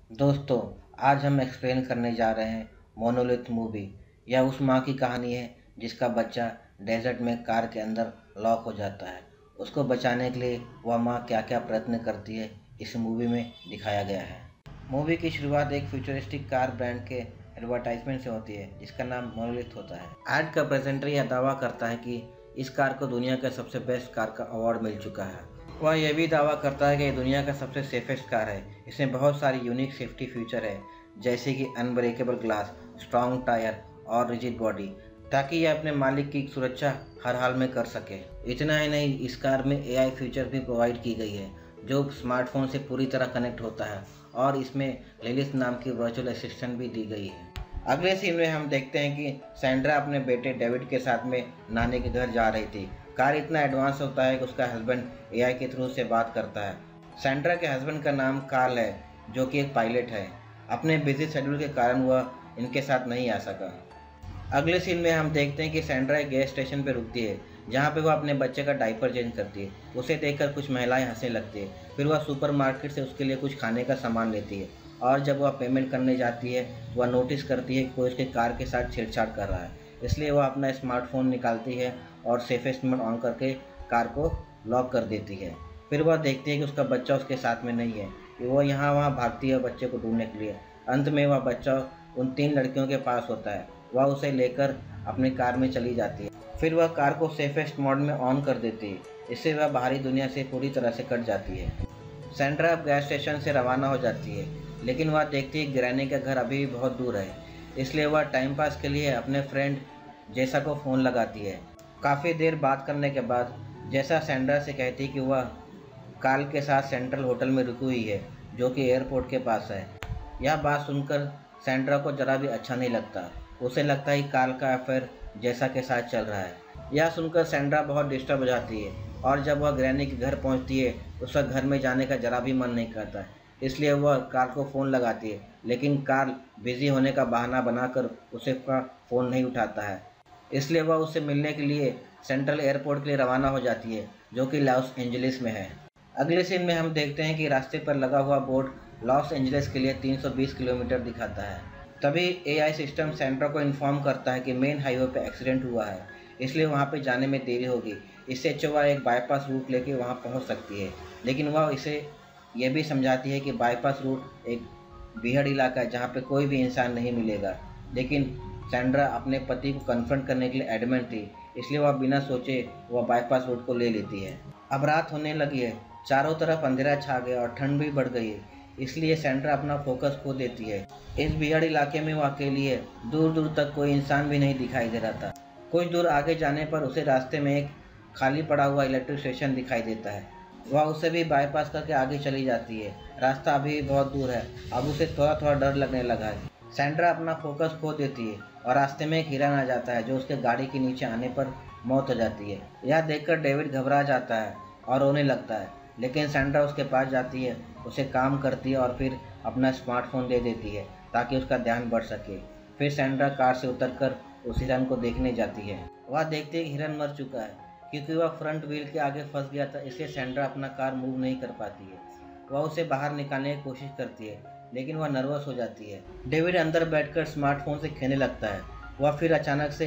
दोस्तों, आज हम एक्सप्लेन करने जा रहे हैं मोनोलिथ मूवी। यह उस माँ की कहानी है जिसका बच्चा डेजर्ट में कार के अंदर लॉक हो जाता है। उसको बचाने के लिए वह माँ क्या क्या प्रयत्न करती है, इस मूवी में दिखाया गया है। मूवी की शुरुआत एक फ्यूचरिस्टिक कार ब्रांड के एडवर्टाइजमेंट से होती है जिसका नाम मोनोलिथ होता है। एड का प्रेजेंटर यह दावा करता है कि इस कार को दुनिया के सबसे बेस्ट कार का अवार्ड मिल चुका है। वह यह भी दावा करता है कि ये दुनिया का सबसे सेफेस्ट कार है। इसमें बहुत सारी यूनिक सेफ्टी फीचर है, जैसे कि अनब्रेकेबल ग्लास, स्ट्रॉन्ग टायर और रिजिड बॉडी, ताकि यह अपने मालिक की सुरक्षा हर हाल में कर सके। इतना ही नहीं, इस कार में एआई फीचर भी प्रोवाइड की गई है जो स्मार्टफोन से पूरी तरह कनेक्ट होता है, और इसमें लिलिथ नाम की वर्चुअल असिस्टेंट भी दी गई है। अगले सीन में हम देखते हैं कि सैंड्रा अपने बेटे डेविड के साथ में नानी के घर जा रही थी। कार इतना एडवांस होता है कि उसका हस्बैंड एआई के थ्रू से बात करता है। सैंड्रा के हस्बैंड का नाम कार्ल है, जो कि एक पायलट है। अपने बिजी शेड्यूल के कारण वह इनके साथ नहीं आ सका। अगले सीन में हम देखते हैं कि सैंड्रा एक गैस स्टेशन पर रुकती है, जहाँ पे वह अपने बच्चे का डायपर चेंज करती है। उसे देखकर कुछ महिलाएं हंसने लगती है। फिर वह सुपरमार्केट से उसके लिए कुछ खाने का सामान लेती है, और जब वह पेमेंट करने जाती है वह नोटिस करती है कि कोई उसके कार के साथ छेड़छाड़ कर रहा है। इसलिए वह अपना स्मार्टफोन निकालती है और सेफेस्ट मोड ऑन करके कार को लॉक कर देती है। फिर वह देखती है कि उसका बच्चा उसके साथ में नहीं है। वो यहाँ वहाँ भागती है बच्चे को ढूंढने के लिए। अंत में वह बच्चा उन 3 लड़कियों के पास होता है। वह उसे लेकर अपनी कार में चली जाती है। फिर वह कार को सेफेस्ट मोड में ऑन कर देती है। इससे वह बाहरी दुनिया से पूरी तरह से कट जाती है। सैंड्रा अब गैस स्टेशन से रवाना हो जाती है, लेकिन वह देखती है ग्रैनी का घर अभी भी बहुत दूर है। इसलिए वह टाइम पास के लिए अपने फ्रेंड जैसा को फ़ोन लगाती है। काफ़ी देर बात करने के बाद जैसा सैंड्रा से कहती है कि वह कार्ल के साथ सेंट्रल होटल में रुकी हुई है, जो कि एयरपोर्ट के पास है। यह बात सुनकर सैंड्रा को ज़रा भी अच्छा नहीं लगता। उसे लगता है कि कार्ल का अफेयर जैसा के साथ चल रहा है। यह सुनकर सैंड्रा बहुत डिस्टर्ब हो जाती है, और जब वह ग्रैनी के घर पहुंचती है उसका घर में जाने का ज़रा भी मन नहीं करता है। इसलिए वह कार्ल को फ़ोन लगाती है, लेकिन कार्ल बिज़ी होने का बहाना बनाकर उसे का फ़ोन नहीं उठाता है। इसलिए वह उससे मिलने के लिए सेंट्रल एयरपोर्ट के लिए रवाना हो जाती है, जो कि लॉस एंजलिस में है। अगले सीन में हम देखते हैं कि रास्ते पर लगा हुआ बोर्ड लॉस एंजलिस के लिए 320 किलोमीटर दिखाता है। तभी एआई सिस्टम सैंड्रा को इन्फॉर्म करता है कि मेन हाईवे पे एक्सीडेंट हुआ है, इसलिए वहाँ पे जाने में देरी होगी। इससे अच्छा वह एक बाईपास रूट लेके वहाँ पहुँच सकती है, लेकिन वह इसे यह भी समझाती है कि बाईपास रूट एक बीहड़ इलाका है जहाँ पे कोई भी इंसान नहीं मिलेगा। लेकिन सैंड्रा अपने पति को कन्फ्रंट करने के लिए एडमेंट थी, इसलिए वह बिना सोचे वह बाईपास रूट को ले लेती है। अब रात होने लगी है, चारों तरफ अंधेरा छा गया और ठंड भी बढ़ गई है, इसलिए सैंड्रा अपना फोकस खो देती है। इस बीहड़ इलाके में वो अकेली है। दूर दूर तक कोई इंसान भी नहीं दिखाई दे रहा था। कुछ दूर आगे जाने पर उसे रास्ते में एक खाली पड़ा हुआ इलेक्ट्रिक स्टेशन दिखाई देता है। वह उसे भी बाईपास करके आगे चली जाती है। रास्ता अभी भी बहुत दूर है। अब उसे थोड़ा थोड़ा डर लगने लगा है। सैंड्रा अपना फोकस खो देती है और रास्ते में एक हिरन आ जाता है, जो उसके गाड़ी के नीचे आने पर मौत हो जाती है। यह देखकर डेविड घबरा जाता है और रोने लगता है, लेकिन सैंड्रा उसके पास जाती है, उसे काम करती है और फिर अपना स्मार्टफोन दे देती है ताकि उसका ध्यान बढ़ सके। फिर सैंड्रा कार से उतरकर उस हिरन को देखने जाती है। वह देखती है कि हिरन मर चुका है, क्योंकि वह फ्रंट व्हील के आगे फंस गया था। इसलिए सैंड्रा अपना कार मूव नहीं कर पाती है। वह उसे बाहर निकालने की कोशिश करती है, लेकिन वह नर्वस हो जाती है। डेविड अंदर बैठकर स्मार्टफोन से खेलने लगता है। वह फिर अचानक से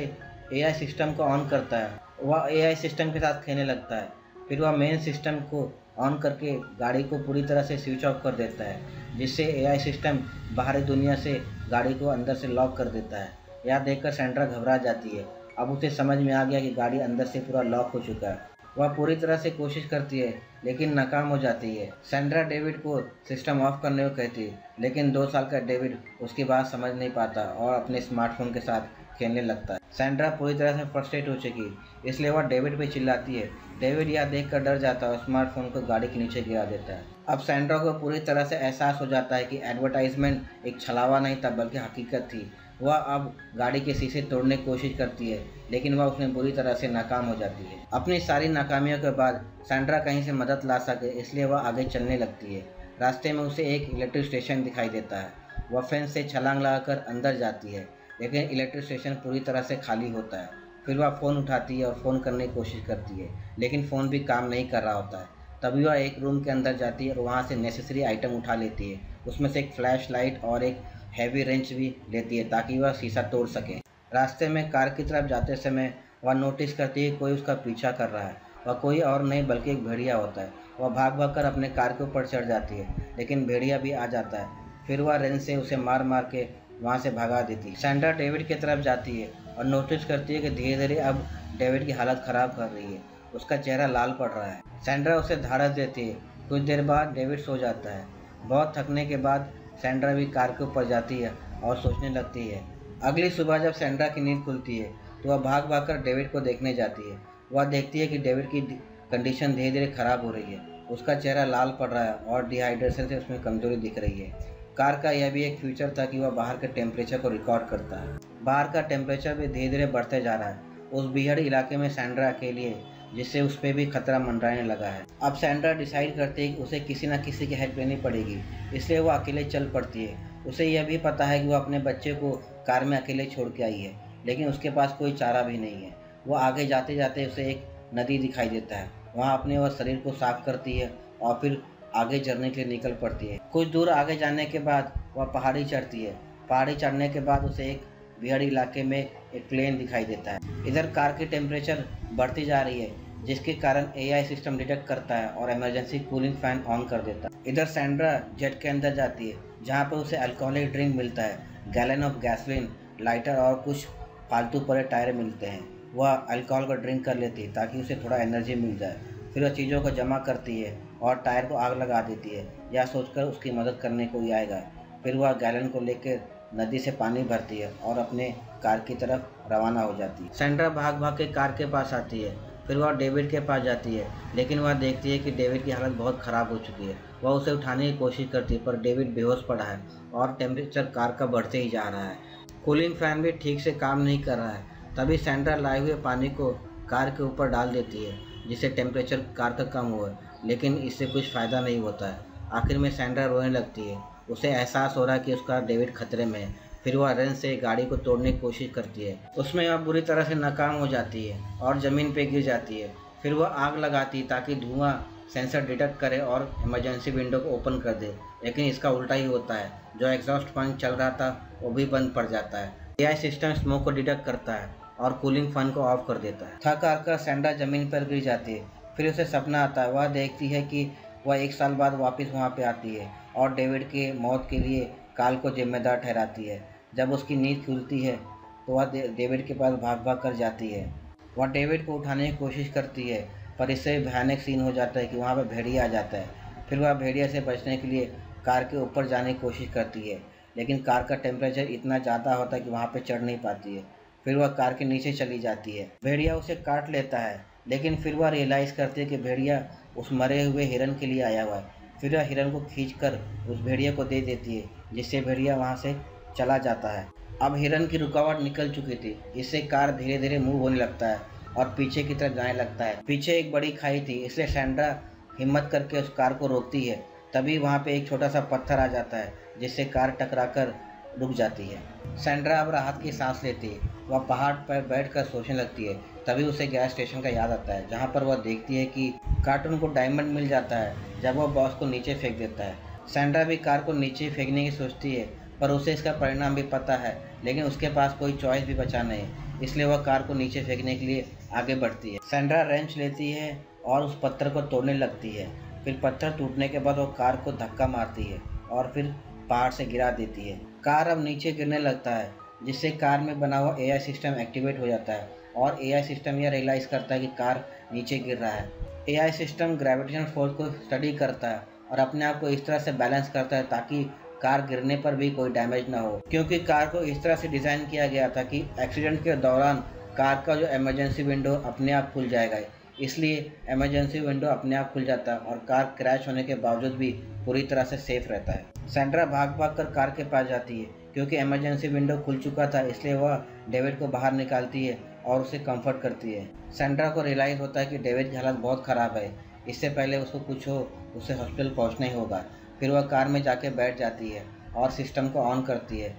एआई सिस्टम को ऑन करता है। वह एआई सिस्टम के साथ खेलने लगता है। फिर वह मेन सिस्टम को ऑन करके गाड़ी को पूरी तरह से स्विच ऑफ कर देता है, जिससे एआई सिस्टम बाहरी दुनिया से गाड़ी को अंदर से लॉक कर देता है। यह देखकर सैंड्रा घबरा जाती है। अब उसे समझ में आ गया कि गाड़ी अंदर से पूरा लॉक हो चुका है। वह पूरी तरह से कोशिश करती है, लेकिन नाकाम हो जाती है। सैंड्रा डेविड को सिस्टम ऑफ करने को कहती है, लेकिन 2 साल का डेविड उसकी बात समझ नहीं पाता और अपने स्मार्टफोन के साथ खेलने लगता है। सैंड्रा पूरी तरह से फ्रस्ट्रेट हो चुकी, इसलिए वह डेविड पे चिल्लाती है। डेविड यह देखकर डर जाता है और स्मार्टफोन को गाड़ी के नीचे गिरा देता है। अब सैंड्रा को पूरी तरह से एहसास हो जाता है कि एडवर्टाइजमेंट एक छलावा नहीं था, बल्कि हकीकत थी। वह अब गाड़ी के शीशे तोड़ने की कोशिश करती है, लेकिन वह उसमें बुरी तरह से नाकाम हो जाती है। अपनी सारी नाकामियों के बाद सैंड्रा कहीं से मदद ला सके, इसलिए वह आगे चलने लगती है। रास्ते में उसे एक इलेक्ट्रिक स्टेशन दिखाई देता है। वह फेंस से छलांग लगाकर अंदर जाती है, लेकिन इलेक्ट्रिक स्टेशन पूरी तरह से खाली होता है। फिर वह फ़ोन उठाती है और फ़ोन करने की कोशिश करती है, लेकिन फ़ोन भी काम नहीं कर रहा होता है। तभी वह एक रूम के अंदर जाती है और वहाँ से नेसेसरी आइटम उठा लेती है उसमें से एक फ्लैश लाइट और एक हैवी रेंच भी लेती है ताकि वह शीशा तोड़ सके। रास्ते में कार की तरफ जाते समय वह नोटिस करती है कोई उसका पीछा कर रहा है। वह कोई और नहीं बल्कि एक भेड़िया होता है। वह भाग भाग कर अपने कार के ऊपर चढ़ जाती है, लेकिन भेड़िया भी आ जाता है। फिर वह रेंच से उसे मार मार के वहाँ से भगा देती है। सैंड्रा डेविड की तरफ जाती है और नोटिस करती है कि धीरे धीरे अब डेविड की हालत ख़राब कर रही है। उसका चेहरा लाल पड़ रहा है। सैंड्रा उसे ढाढ़स देती है। कुछ देर बाद डेविड सो जाता है। बहुत थकने के बाद सैंड्रा भी कार के ऊपर जाती है और सोचने लगती है। अगली सुबह जब सैंड्रा की नींद खुलती है तो वह भाग भाग कर डेविड को देखने जाती है। वह देखती है कि डेविड की कंडीशन धीरे धीरे ख़राब हो रही है। उसका चेहरा लाल पड़ रहा है और डिहाइड्रेशन से उसमें कमजोरी दिख रही है। कार का यह भी एक फीचर था कि वह बाहर के टेम्परेचर को रिकॉर्ड करता है। बाहर का टेम्परेचर भी धीरे धीरे बढ़ते जा रहा है। उस बीहड़ इलाके में सैंड्रा अकेली है, जिससे उस पर भी खतरा मंडराने लगा है। अब सैंड्रा डिसाइड करती है कि उसे किसी न किसी की हेल्प लेनी पड़ेगी, इसलिए वो अकेले चल पड़ती है। उसे यह भी पता है कि वो अपने बच्चे को कार में अकेले छोड़ के आई है, लेकिन उसके पास कोई चारा भी नहीं है। वो आगे जाते जाते उसे एक नदी दिखाई देता है। वहाँ अपने वह शरीर को साफ करती है और फिर आगे चढ़ने के लिए निकल पड़ती है। कुछ दूर आगे जाने के बाद वह पहाड़ी चढ़ती है। पहाड़ी चढ़ने के बाद उसे एक बीहड़ इलाके में एक प्लेन दिखाई देता है। इधर कार की टेम्परेचर बढ़ती जा रही है, जिसके कारण एआई सिस्टम डिटेक्ट करता है और इमरजेंसी कूलिंग फैन ऑन कर देता है। इधर सैंड्रा जेट के अंदर जाती है, जहाँ पर उसे अल्कोहलिक ड्रिंक मिलता है, गैलन ऑफ गैसोलीन, लाइटर और कुछ फालतू पड़े टायर मिलते हैं। वह अल्कोहल का ड्रिंक कर लेती है ताकि उसे थोड़ा एनर्जी मिल जाए। फिर वह चीज़ों को जमा करती है और टायर को आग लगा देती है, यह सोचकर उसकी मदद करने कोई आएगा। फिर वह गैलन को लेकर नदी से पानी भरती है और अपने कार की तरफ रवाना हो जाती है। सैंड्रा भाग भाग के कार के पास आती है। फिर वह डेविड के पास जाती है, लेकिन वह देखती है कि डेविड की हालत बहुत ख़राब हो चुकी है। वह उसे उठाने की कोशिश करती है, पर डेविड बेहोश पड़ा है और टेम्परेचर कार का बढ़ते ही जा रहा है। कूलिंग फैन भी ठीक से काम नहीं कर रहा है। तभी सैंड्रा लाए हुए पानी को कार के ऊपर डाल देती है, जिससे टेम्परेचर कार का कम हुआ, लेकिन इससे कुछ फ़ायदा नहीं होता है। आखिर में सैंड्रा रोने लगती है। उसे एहसास हो रहा है कि उसका डेविड खतरे में है। फिर वह रेंच से गाड़ी को तोड़ने की कोशिश करती है। उसमें वह बुरी तरह से नाकाम हो जाती है और ज़मीन पर गिर जाती है। फिर वह आग लगाती है ताकि धुआं सेंसर डिटेक्ट करे और इमरजेंसी विंडो को ओपन कर दे, लेकिन इसका उल्टा ही होता है। जो एग्जॉस्ट फैन चल रहा था वो भी बंद पड़ जाता है। एआई सिस्टम स्मोक को डिटेक्ट करता है और कूलिंग फैन को ऑफ कर देता है। थक हार कर सैंड्रा जमीन पर गिर जाती है। फिर उसे सपना आता है। वह देखती है कि वह 1 साल बाद वापस वहाँ पे आती है और डेविड की मौत के लिए काल को जिम्मेदार ठहराती है। जब उसकी नींद खुलती है तो वह डेविड के पास भाग भाग कर जाती है। वह डेविड को उठाने की कोशिश करती है, पर इससे भयानक सीन हो जाता है कि वहाँ पर भेड़िया आ जाता है। फिर वह भेड़िया से बचने के लिए कार के ऊपर जाने की कोशिश करती है, लेकिन कार का टेम्परेचर इतना ज़्यादा होता है कि वहाँ पे चढ़ नहीं पाती है। फिर वह कार के नीचे चली जाती है। भेड़िया उसे काट लेता है, लेकिन फिर वह रियलाइज़ करती है कि भेड़िया उस मरे हुए हिरन के लिए आया हुआ है। फिर वह हिरन को खींचकर उस भेड़िया को दे देती है, जिससे भेड़िया वहाँ से चला जाता है। अब हिरन की रुकावट निकल चुकी थी, इससे कार धीरे धीरे मूव होने लगता है और पीछे की तरफ जाने लगता है। पीछे एक बड़ी खाई थी, इसलिए सैंड्रा हिम्मत करके उस कार को रोकती है। तभी वहाँ पे एक छोटा सा पत्थर आ जाता है, जिससे कार टकराकर रुक जाती है। सैंड्रा अब राहत की सांस लेती है। वह पहाड़ पर बैठकर सोचने लगती है। तभी उसे गैस स्टेशन का याद आता है, जहाँ पर वह देखती है कि कार्टून को डायमंड मिल जाता है जब वह बॉस को नीचे फेंक देता है। सैंड्रा भी कार को नीचे फेंकने की सोचती है, पर उसे इसका परिणाम भी पता है, लेकिन उसके पास कोई चॉइस भी बचा नहीं, इसलिए वह कार को नीचे फेंकने के लिए आगे बढ़ती है। सैंड्रा रेंच लेती है और उस पत्थर को तोड़ने लगती है। फिर पत्थर टूटने के बाद वो कार को धक्का मारती है और फिर पहाड़ से गिरा देती है। कार अब नीचे गिरने लगता है, जिससे कार में बना हुआ एआई सिस्टम एक्टिवेट हो जाता है और एआई सिस्टम यह रियलाइज़ करता है कि कार नीचे गिर रहा है। एआई सिस्टम ग्रेविटेशन फोर्स को स्टडी करता है और अपने आप को इस तरह से बैलेंस करता है ताकि कार गिरने पर भी कोई डैमेज ना हो, क्योंकि कार को इस तरह से डिज़ाइन किया गया था कि एक्सीडेंट के दौरान कार का जो इमरजेंसी विंडो अपने आप खुल जाएगा। इसलिए इमरजेंसी विंडो अपने आप खुल जाता है और कार क्रैश होने के बावजूद भी पूरी तरह से सेफ रहता है। सैंड्रा भाग भाग कर कार के पास जाती है। क्योंकि इमरजेंसी विंडो खुल चुका था, इसलिए वह डेविड को बाहर निकालती है और उसे कंफर्ट करती है। सैंड्रा को रियलाइज़ होता है कि डेविड की हालत बहुत ख़राब है। इससे पहले उसको कुछ हो उसे हॉस्पिटल पहुंचना ही होगा। फिर वह कार में जाके बैठ जाती है और सिस्टम को ऑन करती है।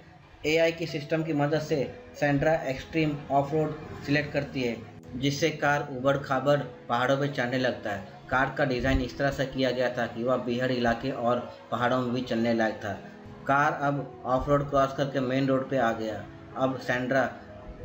एआई की सिस्टम की मदद से Sandra extreme of road select करती है, जिससे कार उबड़ खाबड़ पहाड़ों पर चढ़ने लगता है। कार का डिज़ाइन इस तरह से किया गया था कि वह बीहड़ इलाके और पहाड़ों में भी चलने लायक था। कार अब ऑफ रोड क्रॉस करके मेन रोड पे आ गया। अब सैंड्रा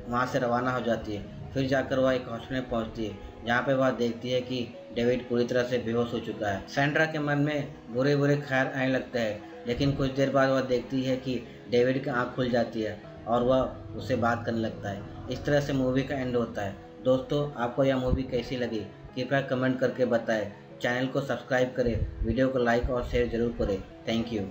वहाँ से रवाना हो जाती है। फिर जाकर वह एक हॉस्पिटल में पहुँचती है, जहाँ पे वह देखती है कि डेविड पूरी तरह से बेहोश हो चुका है। सैंड्रा के मन में बुरे बुरे ख्याल आने लगते हैं, लेकिन कुछ देर बाद वह देखती है कि डेविड की आँख खुल जाती है और वह उससे बात करने लगता है। इस तरह से मूवी का एंड होता है। दोस्तों, आपको यह मूवी कैसी लगी कृपया कमेंट करके बताएं। चैनल को सब्सक्राइब करें, वीडियो को लाइक और शेयर जरूर करें। Thank you.